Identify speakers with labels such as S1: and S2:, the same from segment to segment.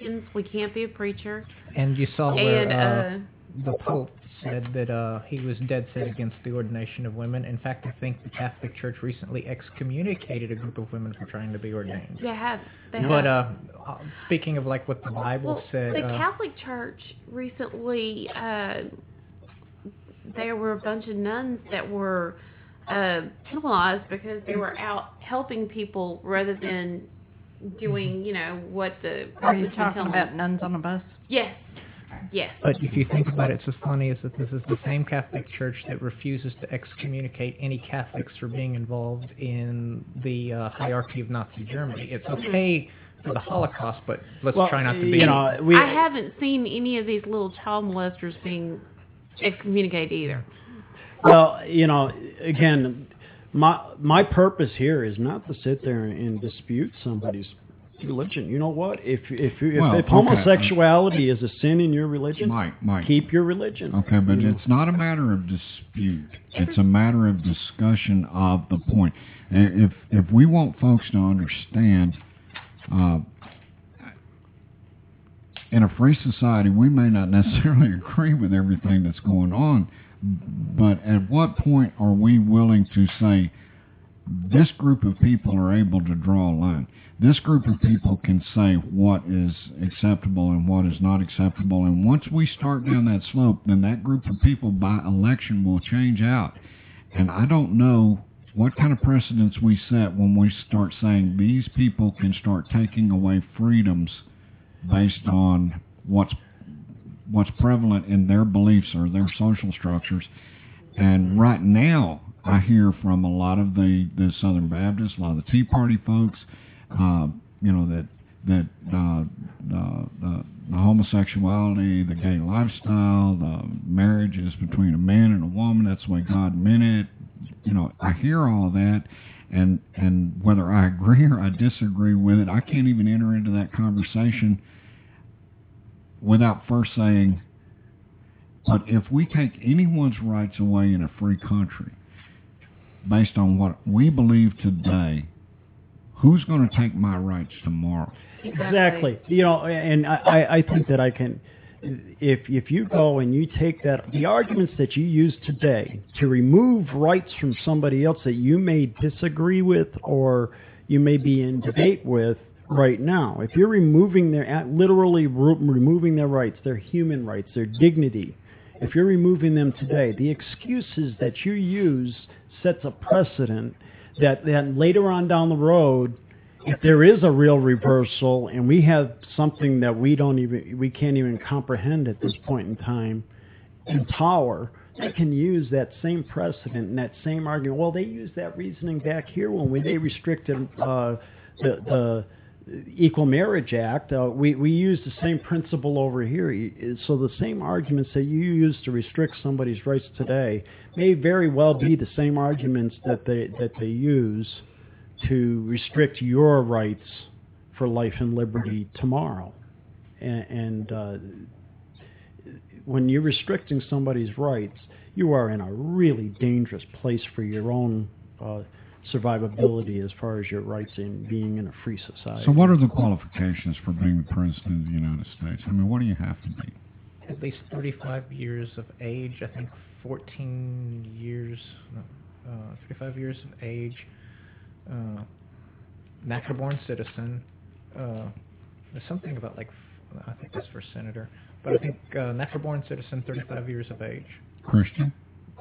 S1: deacons. We can't be a preacher.
S2: And you saw where the Pope said that he was dead set against the ordination of women. In fact, I think the Catholic Church recently excommunicated a group of women for trying to be ordained.
S1: They have.
S2: But speaking of like what the Bible said,
S1: the Catholic Church recently, there were a bunch of nuns that were penalized because they were out helping people rather than doing, what the...
S3: Are you talking about nuns on a bus?
S1: Yes. Yes.
S2: But if you think about it, it's as funny as that this is the same Catholic Church that refuses to excommunicate any Catholics for being involved in the hierarchy of Nazi Germany. It's okay for the Holocaust, but let's try not to be...
S1: I haven't seen any of these little child molesters being excommunicated either.
S4: Well, again, my purpose here is not to sit there and dispute somebody's religion. You know what? If homosexuality is a sin in your religion,
S5: Mike,
S4: keep your religion.
S5: Okay, but it's not a matter of dispute. It's a matter of discussion of the point. If we want folks to understand, in a free society, we may not necessarily agree with everything that's going on, but at what point are we willing to say, this group of people are able to draw a line? This group of people can say what is acceptable and what is not acceptable, and once we start down that slope, then that group of people by election will change out. And I don't know what kind of precedents we set when we start saying these people can start taking away freedoms based on what's prevalent in their beliefs or their social structures. And right now, I hear from a lot of the Southern Baptists, a lot of the Tea Party folks, that the homosexuality, the gay lifestyle, the marriages between a man and a woman, that's the way God meant it. I hear all of that, and whether I agree or I disagree with it, I can't even enter into that conversation without first saying, but if we take anyone's rights away in a free country based on what we believe today, who's going to take my rights tomorrow?
S4: Exactly. And I think that I can, if you go and you take the arguments that you use today to remove rights from somebody else that you may disagree with or you may be in debate with right now, if you're literally removing their rights, their human rights, their dignity, if you're removing them today, the excuses that you use sets a precedent that later on down the road, if there is a real reversal and we have something that we can't even comprehend at this point in time in power, they can use that same precedent and that same argument. Well, they used that reasoning back here when they restricted the Equal Marriage Act. We use the same principle over here. So the same arguments that you use to restrict somebody's rights today may very well be the same arguments that they use to restrict your rights for life and liberty tomorrow. And when you're restricting somebody's rights, you are in a really dangerous place for your own survivability as far as your rights in being in a free society.
S5: So what are the qualifications for being the President of the United States? I mean, what do you have to be?
S2: At least 35 years of age, I think 35 years of age, natural-born citizen. There's something about, I think that's for senator, but I think natural-born citizen, 35 years of age.
S5: Christian?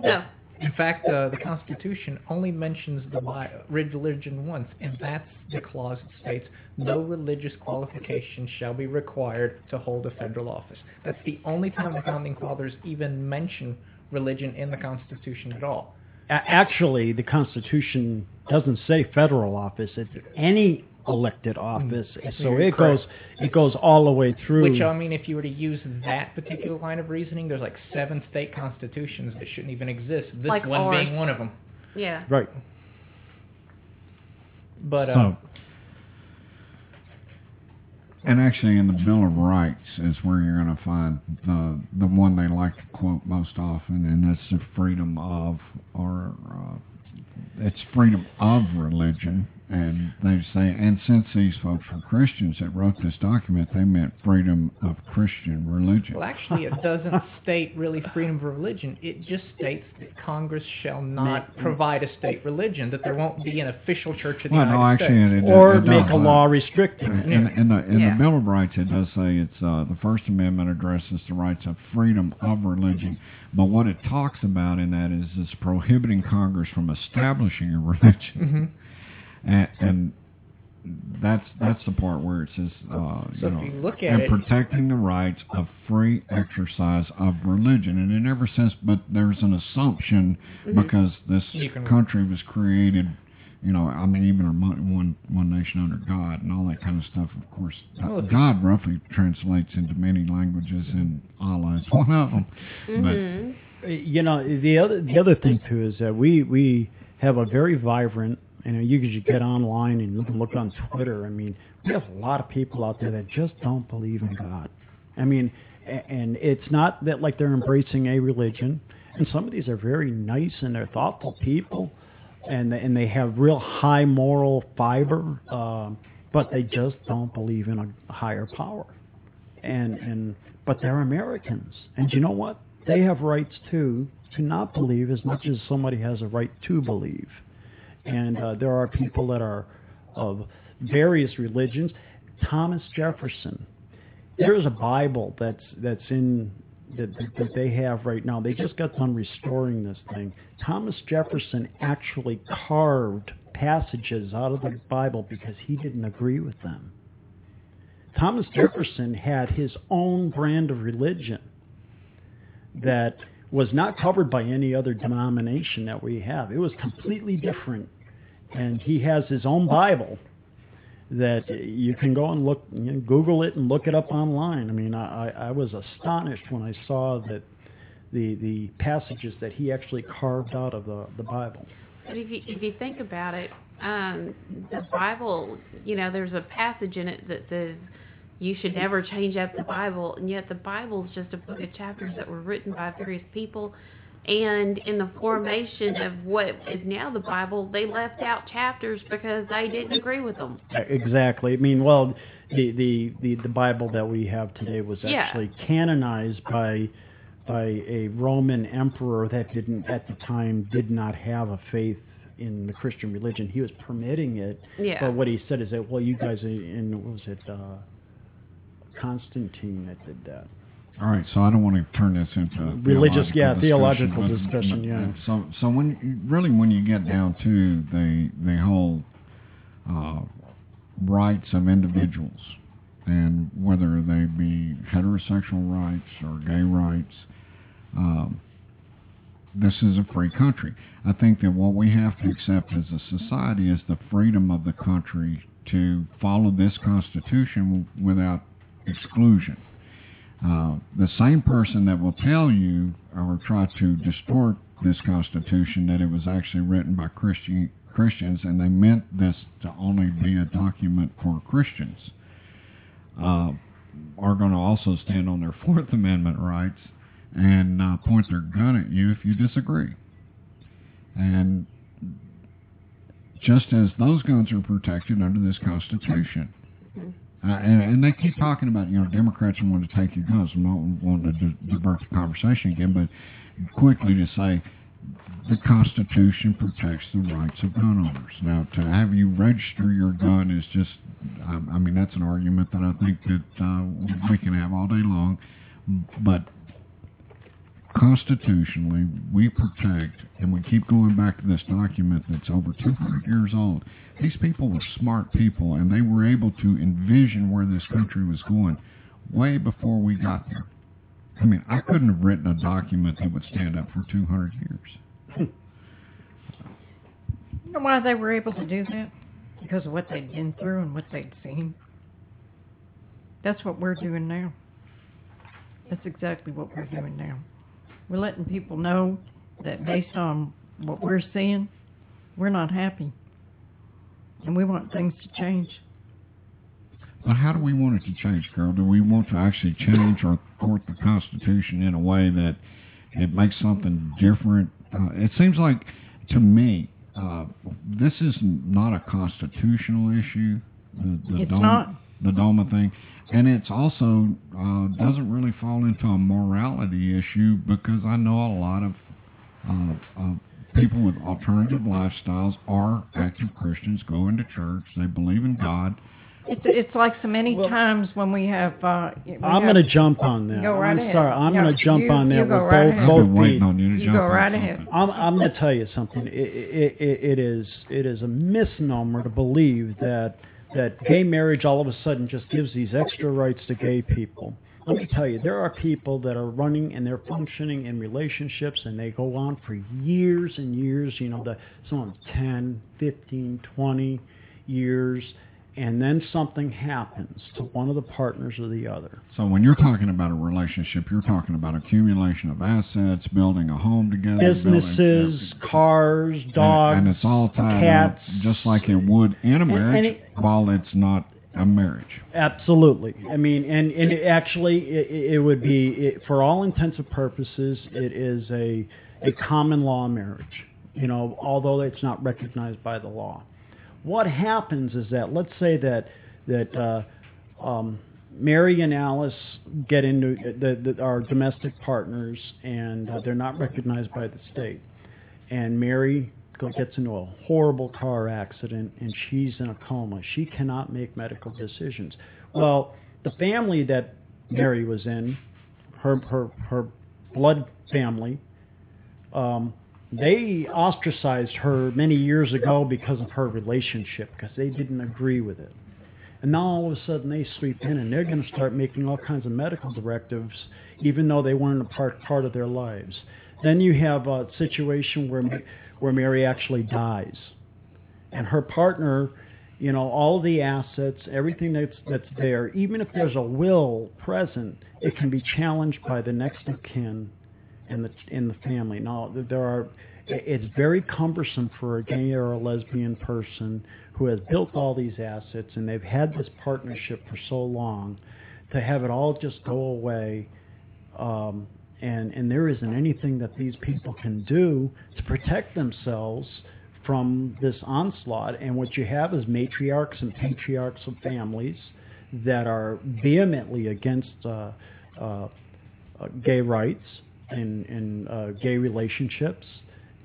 S1: No.
S2: In fact, the Constitution only mentions the religion once, and that's the clause that states, no religious qualification shall be required to hold a federal office. That's the only time the Founding Fathers even mention religion in the Constitution at all.
S4: Actually, the Constitution doesn't say federal office. It's any elected office. So it goes all the way through.
S2: Which, I mean, if you were to use that particular line of reasoning, there's 7 state constitutions that shouldn't even exist. This one being one of them.
S1: Yeah.
S4: Right.
S2: But
S5: and actually, in the Bill of Rights is where you're going to find the one they like to quote most often, and that's the freedom of, it's freedom of religion. And they say, and since these folks were Christians that wrote this document, they meant freedom of Christian religion.
S2: Well, actually, it doesn't state really freedom of religion. It just states that Congress shall not provide a state religion, that there won't be an official church of the United States.
S4: Or make a law restricting it.
S5: In the Bill of Rights, it does say it's the First Amendment addresses the rights of freedom of religion. But what it talks about in that is it's prohibiting Congress from establishing a religion. And that's the part where it says,
S2: if you look at
S5: and protecting the rights of free exercise of religion. And it never says, but there's an assumption because this country was created, even one nation under God and all that kind of stuff. Of course, God roughly translates into many languages, and Allah is one of them. But
S4: the other thing too is that we have a very vibrant. You could get online and you can look on Twitter. I mean, we have a lot of people out there that just don't believe in God. I mean, and it's not that like they're embracing a religion. And some of these are very nice and they're thoughtful people, and they have real high moral fiber, but they just don't believe in a higher power. But they're Americans, and you know what? They have rights too to not believe as much as somebody has a right to believe. And there are people that are of various religions. Thomas Jefferson. There is a Bible that's in that they have right now. They just got done restoring this thing. Thomas Jefferson actually carved passages out of the Bible because he didn't agree with them. Thomas Jefferson had his own brand of religion that was not covered by any other denomination that we have. It was completely different. And he has his own Bible that you can go and look, Google it and look it up online. I mean, I was astonished when I saw that the passages that he actually carved out of the Bible.
S1: But if you think about it, the Bible, there's a passage in it that says you should never change up the Bible, and yet the Bible is just a book of chapters that were written by various people, and in the formation of what is now the Bible, they left out chapters because they didn't agree with them.
S4: Exactly. I mean, well, the Bible that we have today was actually canonized by a Roman emperor that at the time did not have a faith in the Christian religion. He was permitting it, but what he said is that, well, you guys Constantine that did that.
S5: All right, so I don't want to turn this into
S4: religious, theological discussion.
S5: So when you get down to the whole rights of individuals, and whether they be heterosexual rights or gay rights, this is a free country. I think that what we have to accept as a society is the freedom of the country to follow this Constitution without exclusion. The same person that will tell you or try to distort this Constitution that it was actually written by Christians and they meant this to only be a document for Christians are going to also stand on their Fourth Amendment rights and point their gun at you if you disagree. And just as those guns are protected under this Constitution. And they keep talking about, Democrats want to take your guns. I'm not wanting to divert the conversation again, but quickly to say the Constitution protects the rights of gun owners. Now, to have you register your gun is just, that's an argument that I think that we can have all day long. But constitutionally, we protect, and we keep going back to this document that's over 200 years old. These people were smart people, and they were able to envision where this country was going way before we got there. I couldn't have written a document that would stand up for 200 years.
S3: You know why they were able to do that? Because of what they'd been through and what they'd seen. That's what we're doing now. That's exactly what we're doing now. We're letting people know that based on what we're seeing, we're not happy. And we want things to change.
S5: But how do we want it to change, Carol? Do we want to actually change or thwart the Constitution in a way that it makes something different? It seems like, to me, this is not a constitutional issue.
S3: It's not.
S5: The DOMA thing, and it's also doesn't really fall into a morality issue, because I know a lot of people with alternative lifestyles are active Christians, go into church, they believe in God.
S3: It's like so many times when we have.
S4: I'm going to jump on that.
S3: Go right
S4: I'm
S3: ahead.
S4: sorry. I'm going to jump on that
S3: you go
S4: with
S3: right
S4: both
S3: ahead.
S5: I've been waiting
S4: feet.
S5: on you to
S3: You
S5: jump
S3: go
S5: on
S3: right
S5: something.
S3: ahead.
S4: I'm going to tell you something. It is a misnomer to believe that gay marriage all of a sudden just gives these extra rights to gay people. Let me tell you, there are people that are running and they're functioning in relationships, and they go on for years and years, some of them 10, 15, 20 years, and then something happens to one of the partners or the other.
S5: So when you're talking about a relationship, you're talking about accumulation of assets, building a home together,
S4: Businesses, cars, dogs,
S5: and it's all tied
S4: cats.
S5: up just like it would in a marriage, while it's not a marriage.
S4: Absolutely. I mean, and it actually, it would be, for all intents and purposes, it is a common law marriage, although it's not recognized by the law. What happens is that, let's say that Mary and Alice get into our domestic partners, and they're not recognized by the state. And Mary gets into a horrible car accident, and she's in a coma. She cannot make medical decisions. Well, the family that Mary was in, her blood family, they ostracized her many years ago because of her relationship, because they didn't agree with it. And now all of a sudden they sweep in, and they're going to start making all kinds of medical directives, even though they weren't a part of their lives. Then you have a situation where Mary actually dies, and her partner, all the assets, everything that's there, even if there's a will present, it can be challenged by the next of kin in the family. Now, it's very cumbersome for a gay or a lesbian person who has built all these assets, and they've had this partnership for so long, to have it all just go away. And there isn't anything that these people can do to protect themselves from this onslaught. And what you have is matriarchs and patriarchs of families that are vehemently against gay rights and gay relationships.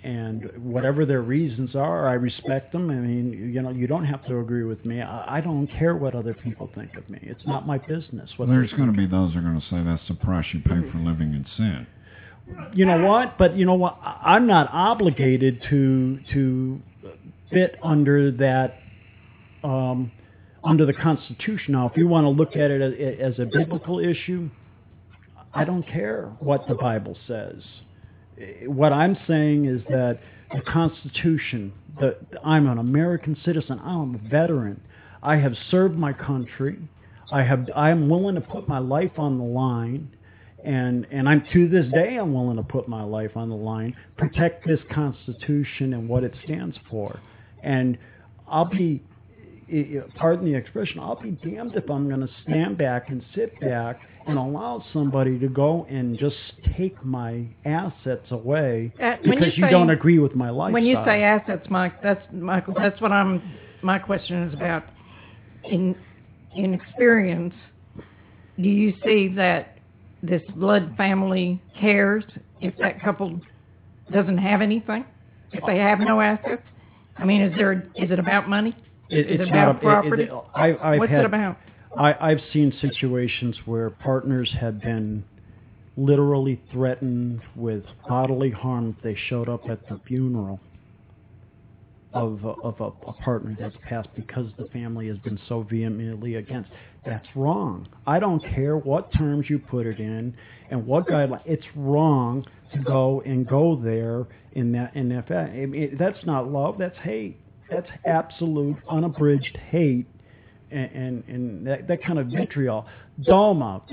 S4: And whatever their reasons are, I respect them. I mean, you don't have to agree with me. I don't care what other people think of me. It's not my business.
S5: There's going to be those who are going to say that's the price you pay for living in sin.
S4: You know what? But you know what? I'm not obligated to fit under that, under the Constitution. Now, if you want to look at it as a biblical issue, I don't care what the Bible says. What I'm saying is that the Constitution, I'm an American citizen, I'm a veteran, I have served my country, I'm willing to put my life on the line, and I'm to this day I'm willing to put my life on the line, protect this Constitution and what it stands for. And I'll be, pardon the expression, I'll be damned if I'm going to stand back and sit back and allow somebody to go and just take my assets away because you don't agree with my lifestyle.
S3: When you say assets, Mike, that's what my question is about. In experience, do you see that this blood family cares if that couple doesn't have anything? If they have no assets? I mean, is it about money? Is it about property? What's it about?
S4: I've seen situations where partners have been literally threatened with bodily harm if they showed up at the funeral of a partner that's passed because the family has been so vehemently against. That's wrong. I don't care what terms you put it in and what guideline. It's wrong to go there in that. That's not love. That's hate. That's absolute, unabridged hate. And that kind of vitriol. DOMA,